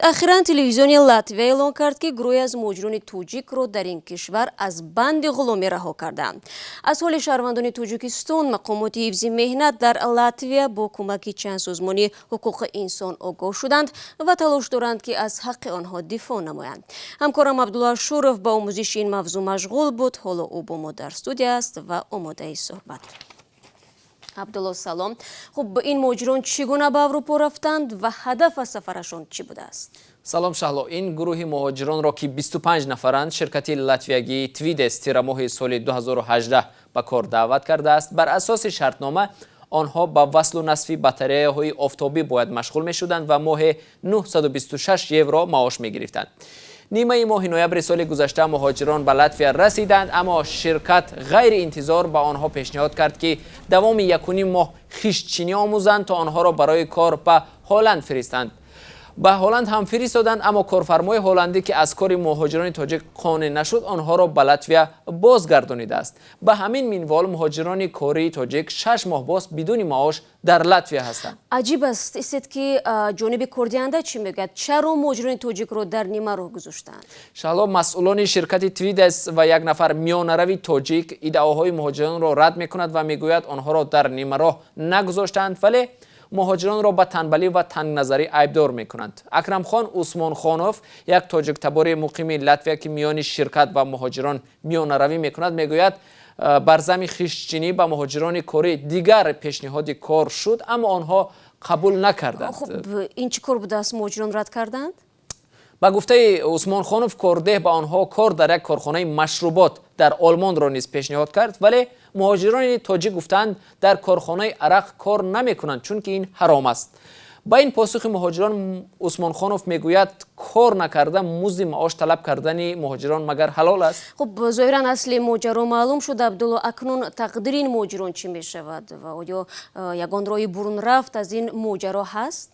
اخیراً تلویزیون لاتویا اعلام کرد که گروهی از مهاجران توجیک را در این کشور از بند غلامی رها کردند. از حال شهروندان توجیکستان مقامات حفظ مهنت در لاتویا با کمک چند سازمان حقوق انسان آگاه شدند و تلاش دارند که از حق آنها دفاع نمایند. همکارم عبدالله شورف با آموزش این موضوع مشغول بود. حالا او با ما در استودیو است و آماده صحبت. عبدالله سلام. خب این مهاجران چگونه به اروپا رفتند و هدف از سفرشان چی بوده است؟ سلام شهلا. این گروه مهاجران را که 25 نفرند شرکت لاتویایی تویدس تیر ماه سال 2018 به کار دعوت کرده است. بر اساس شرطنامه آنها با وصل و نصب بطری‌های آفتابی باید مشغول می شدند و ماه 926 یورو معاش می گرفتند. نیمه ماه نوامبر سال گذشته مهاجران به لاتویا رسیدند، اما شرکت غیر انتظار به آنها پیشنهاد کرد که دوام 1.5 ماه خویشچینی آموزند تا آنها را برای کار به هلند فرستند. به هلند هم فرستادند، اما کارفرمای هلندی که از کار مهاجران تاجیک قانع نشد آنها را به لاتویا بازگردانیده است. به همین منوال مهاجران کاری تاجیک 6 ماه باز بدون معاش در لاتویا هستند. عجیب است که جانب کردینده چی میگه؟ چرا مهاجران تاجیک را در نیمه راه گذاشتند؟ شالا مسئولان شرکت تویدس و یک نفر میانروی تاجیک ادعاهای مهاجران را رد میکند و میگوید آنها را در نیمه راه نگذاشتند، ولی مهاجران را به تنبلی و تنگ نظری عیبدار میکنند. اکرم خان عثمان خانوف، یک تاجیک تبار مقیم لاتویا که میان شرکت و مهاجران میانروی میکند، میگوید بر زمین خویشچینی به مهاجران کاری دیگر پیشنهاد کار شد، اما آنها قبول نکردند. خب این چی کار بوده است مهاجران رد کردند؟ با گفته عثمان خانوف کارده به آنها کار در یک کارخانه مشروبات در آلمان را نیز پیشنهاد کرد، ولی مهاجران تاجیک گفتند در کارخانه عرق کار نمی کنند چون که این حرام است. با این پاسخ مهاجران عثمان خانوف میگوید کار نکرده مزد معاش طلب کردن مهاجران مگر حلال است؟ خب ظاهرا اصل ماجرا معلوم شد. عبدالله، اکنون تقدیر این مهاجران چی می شود و آیا یگان راه برون رفت از این ماجرا هست؟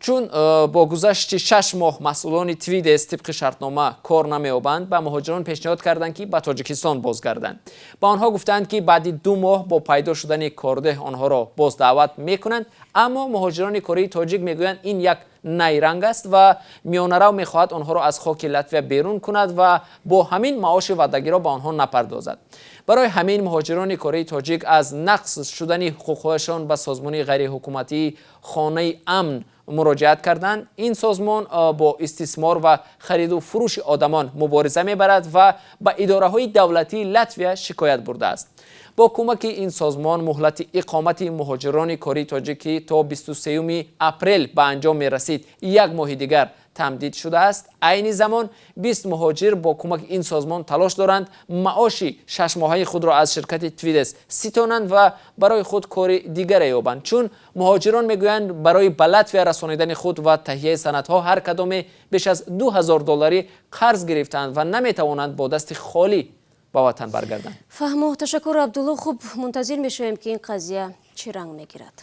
چون با گذشت 6 ماه مسئولان تویدس طبق شرطنامه کار نمی‌یابند، به مهاجران پیشنهاد کردند که به تاجیکستان بازگردند. با آنها گفتند که بعد 2 ماه با پیدا شدن کارده آنها را باز دعوت میکنند، اما مهاجران کاری تاجیک میگویند این یک نیرنگ است و میانرو میخواهد آنها را از خاک لاتویا بیرون کند و با همین معاش وعده‌گیرا به آنها نپردازد. برای همین مهاجران کاری تاجیک از نقض شدن حقوقشان به سازمان غیر حکومتی خانه امن مراجعت کردند. این سازمان با استثمار و خرید و فروش آدمان مبارزه میبرد و به اداره های دولتی لاتویا شکایت برده است. با کمک این سازمان مهلت اقامت مهاجران کاری تاجیکی تا 23 اپریل به انجام می رسید 1 ماه دیگر تمدید شده است. عین زمان 20 مهاجر با کمک این سازمان تلاش دارند معاش 6 ماهه خود را از شرکت تویدس ستانند و برای خود کار دیگر یابند، چون مهاجران میگویند برای به لاتویا رسانیدن خود و تهیه سندها هر کدام بیش از $2000 قرض گرفتند و نمیتوانند با دست خالی به وطن برگردند. فهمو. تشکر عبدالله. خوب منتظر میشویم که این قضیه چه رنگ میگیرد.